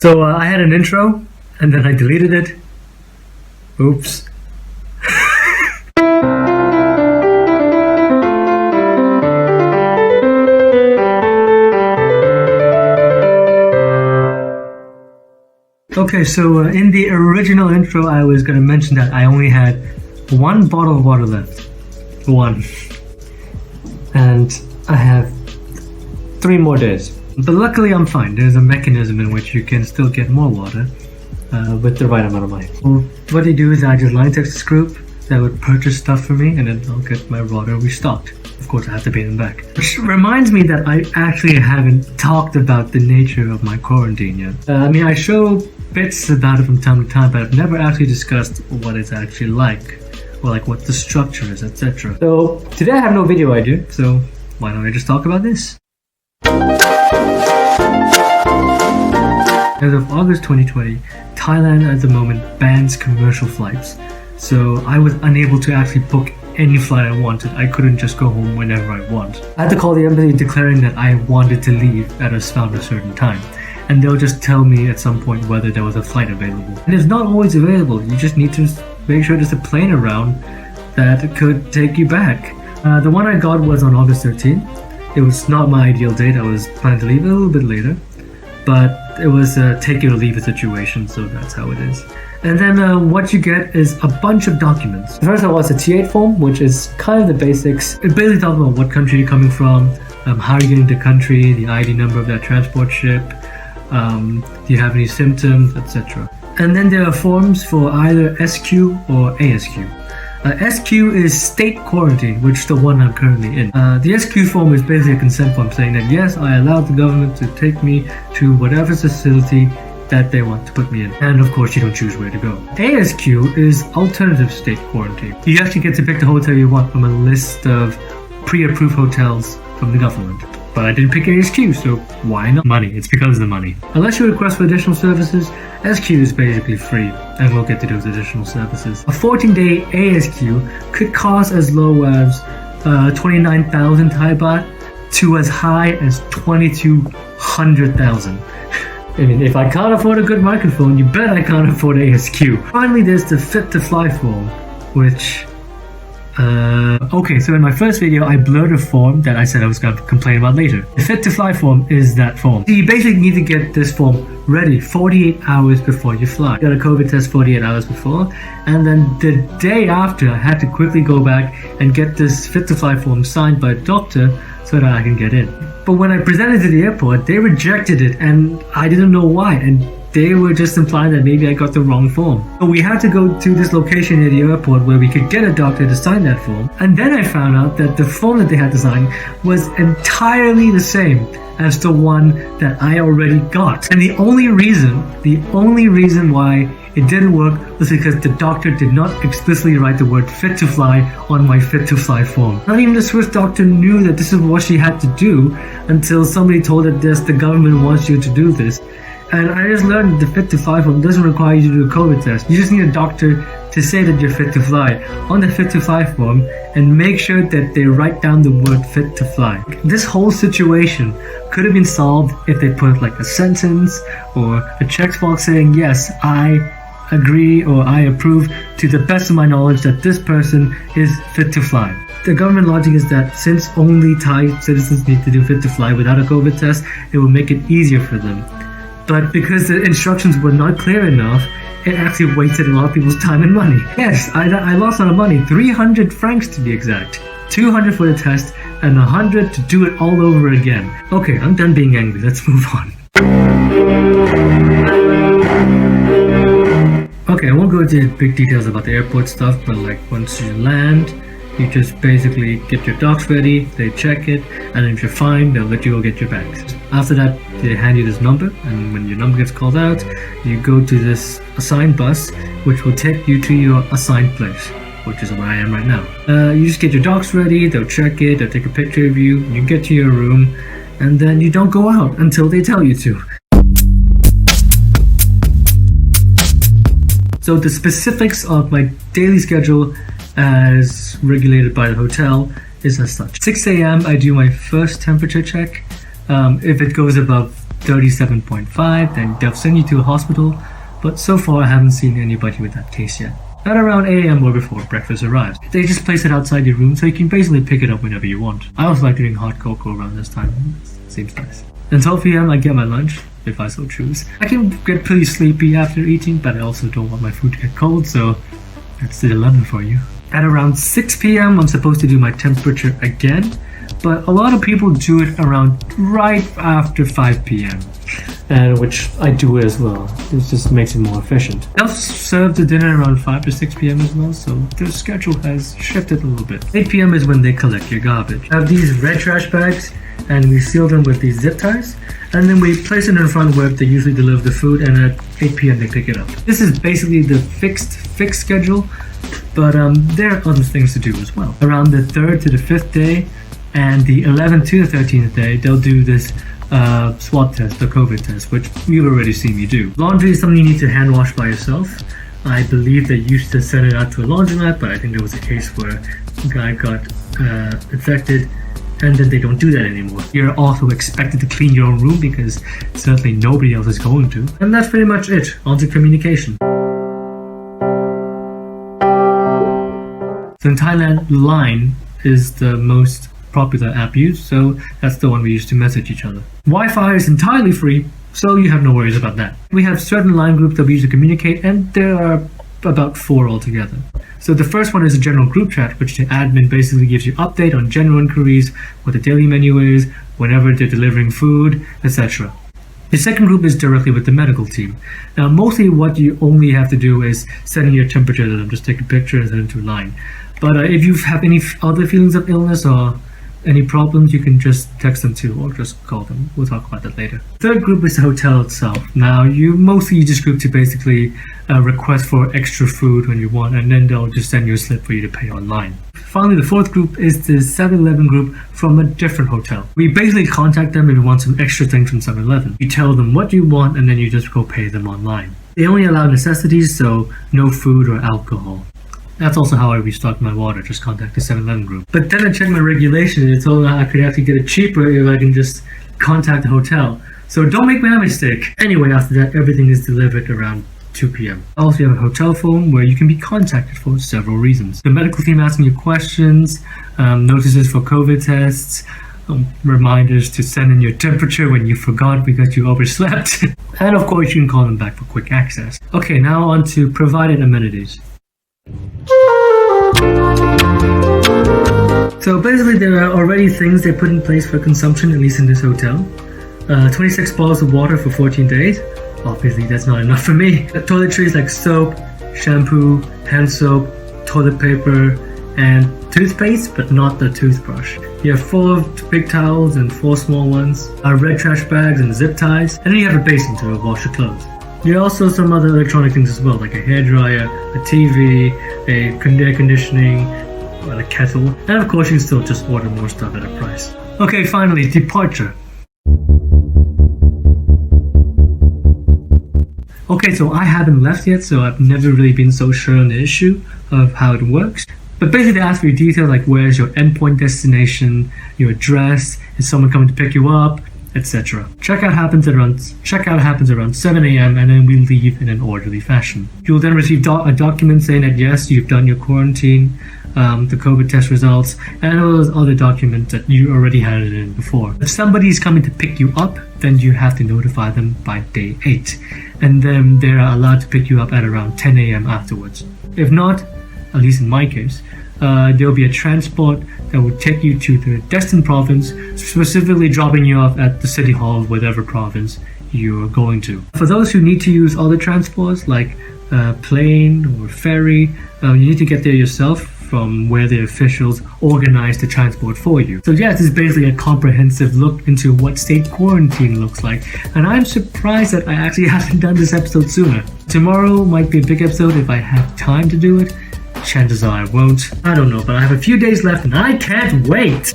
So I had an intro, and then I deleted it. Oops. Okay, so in the original intro, I was going to mention that I only had one bottle of water left. One. And I have 3 more days. But luckily I'm fine. There's a mechanism in which you can still get more water with the right amount of money. Well, what they do is I just line text this group that would purchase stuff for me, and then I'll get my water restocked. Of course I have to pay them back. Which reminds me that I actually haven't talked about the nature of my quarantine yet. I show bits about it from time to time, but I've never actually discussed what it's actually like, or like what the structure is, etc. So today I have no video idea, so why don't I just talk about this? As of August 2020, Thailand at the moment bans commercial flights, so I was unable to actually book any flight I wanted. I couldn't just go home whenever I want. I had to call the embassy declaring that I wanted to leave at a certain time, and they'll just tell me at some point whether there was a flight available. And it's not always available. You just need to make sure there's a plane around that could take you back. The one I got was on August 13th. It was not my ideal date. I was planning to leave a little bit later, but it was a take it or leave it situation, so that's how it is. And then what you get is a bunch of documents. First of all, it's a T8 form, which is kind of the basics. It basically talks about what country you're coming from, how you're getting to the country, the ID number of that transport ship, do you have any symptoms, etc. And then there are forms for either SQ or ASQ. SQ is state quarantine, which is the one I'm currently in. The SQ form is basically a consent form saying that yes, I allowed the government to take me to whatever facility that they want to put me in. And of course you don't choose where to go. ASQ is alternative state quarantine. You actually get to pick the hotel you want from a list of pre-approved hotels from the government. But I didn't pick ASQ, so why not? Money. It's because of the money. Unless you request for additional services, SQ is basically free, and we'll get to those additional services. A 14-day ASQ could cost as low as 29,000 Thai baht to as high as 22,000. I mean, if I can't afford a good microphone, you bet I can't afford ASQ. Finally, there's the Fit to Fly form, which... okay, so in my first video, I blurred a form that I said I was going to complain about later. The Fit to Fly form is that form. So you basically need to get this form ready 48 hours before you fly. Got a COVID test 48 hours before, and then the day after, I had to quickly go back and get this Fit to Fly form signed by a doctor so that I can get in. But when I presented to the airport, they rejected it, and I didn't know why, and they were just implying that maybe I got the wrong form. So we had to go to this location near the airport where we could get a doctor to sign that form. And then I found out that the form that they had to sign was entirely the same as the one that I already got. And the only reason why it didn't work was because the doctor did not explicitly write the word Fit to Fly on my Fit to Fly form. Not even the Swiss doctor knew that this is what she had to do until somebody told her this, the government wants you to do this. And I just learned that the Fit to Fly form doesn't require you to do a COVID test. You just need a doctor to say that you're fit to fly on the Fit to Fly form and make sure that they write down the word Fit to Fly. This whole situation could have been solved if they put like a sentence or a checkbox saying, yes, I agree or I approve to the best of my knowledge that this person is fit to fly. The government logic is that since only Thai citizens need to do Fit to Fly without a COVID test, it will make it easier for them. But because the instructions were not clear enough, it actually wasted a lot of people's time and money. Yes, I lost a lot of money, 300 francs to be exact. 200 for the test, and 100 to do it all over again. Okay, I'm done being angry, let's move on. Okay, I won't go into big details about the airport stuff, but like once you land, you just basically get your docs ready, they check it, and if you're fine, they'll let you go get your bags. After that, they hand you this number, and when your number gets called out, you go to this assigned bus, which will take you to your assigned place, which is where I am right now. You just get your docs ready, they'll check it, they'll take a picture of you, you get to your room, and then you don't go out until they tell you to. So the specifics of my daily schedule as regulated by the hotel is as such. 6 a.m. I do my first temperature check. If it goes above 37.5, then they'll send you to a hospital, but so far I haven't seen anybody with that case yet. At around 8 a.m. or before breakfast arrives, they just place it outside your room so you can basically pick it up whenever you want. I also like doing hot cocoa around this time, seems nice. Then 12 p.m. I get my lunch, if I so choose. I can get pretty sleepy after eating, but I also don't want my food to get cold, so that's the 11 for you. At around 6 p.m. I'm supposed to do my temperature again, but a lot of people do it around right after 5 p.m. and which I do as well. It just makes it more efficient. They'll serve the dinner around 5 to 6 p.m. as well, so their schedule has shifted a little bit. 8 p.m. is when they collect your garbage. I have these red trash bags, and we seal them with these zip ties, and then we place it in front where they usually deliver the food, and at 8 p.m. they pick it up. This is basically the fixed schedule, but there are other things to do as well. Around the 3rd to the 5th day, and the 11th to the 13th day, they'll do this swab test, the COVID test, which you've already seen me do. Laundry is something you need to hand wash by yourself. I believe they used to send it out to a laundromat, but I think there was a case where a guy got infected, and then they don't do that anymore. You're also expected to clean your own room because certainly nobody else is going to. And that's pretty much it. On to communication. So in Thailand, Line is the most popular app used, so that's the one we use to message each other. Wi-Fi is entirely free, so you have no worries about that. We have certain line groups that we use to communicate, and there are about 4 altogether. So the first one is a general group chat, which the admin basically gives you update on general inquiries, what the daily menu is, whenever they're delivering food, etc. The second group is directly with the medical team. Now mostly what you only have to do is send in your temperature to them, just take a picture and send it to Line. But if you have any other feelings of illness or any problems, you can just text them too, or just call them. We'll talk about that later. Third group is the hotel itself. Now, you mostly use this group to basically request for extra food when you want, and then they'll just send you a slip for you to pay online. Finally, the fourth group is the 7-Eleven group from a different hotel. We basically contact them if you want some extra things from 7-Eleven. You tell them what you want, and then you just go pay them online. They only allow necessities, so no food or alcohol. That's also how I restocked my water, just contact the 7-Eleven group. But then I checked my regulation and it told me I could actually get it cheaper if I can just contact the hotel. So don't make that mistake. Anyway, after that, everything is delivered around 2 p.m. Also, you have a hotel phone where you can be contacted for several reasons. The medical team asking you questions, notices for COVID tests, reminders to send in your temperature when you forgot because you overslept. And of course, you can call them back for quick access. Okay, now on to provided amenities. So basically there are already things they put in place for consumption, at least in this hotel. 26 bottles of water for 14 days. Obviously that's not enough for me. Toiletries like soap, shampoo, hand soap, toilet paper, and toothpaste, but not the toothbrush. You have 4 big towels and 4 small ones, red trash bags and zip ties, and then you have a basin to wash your clothes. There are also some other electronic things as well, like a hairdryer, a TV, a air conditioning, a kettle, and of course you can still just order more stuff at a price. Okay, finally, departure. Okay, so I haven't left yet, so I've never really been so sure on the issue of how it works. But basically they ask for your details, like where's your endpoint destination, your address, is someone coming to pick you up, etc. Checkout happens around 7 a.m. and then we leave in an orderly fashion. You'll then receive a document saying that yes, you've done your quarantine, the COVID test results, and all those other documents that you already had it in before. If somebody is coming to pick you up, then you have to notify them by day 8, and then they're allowed to pick you up at around 10 a.m. afterwards. If not, at least in my case, there'll be a transport that will take you to the destined province, specifically dropping you off at the city hall of whatever province you're going to. For those who need to use other transports like plane or ferry, you need to get there yourself from where the officials organize the transport for you. So yeah, this is basically a comprehensive look into what state quarantine looks like, and I'm surprised that I actually haven't done this episode sooner. Tomorrow might be a big episode if I have time to do it. Chances are I won't. I don't know, but I have a few days left and I can't wait!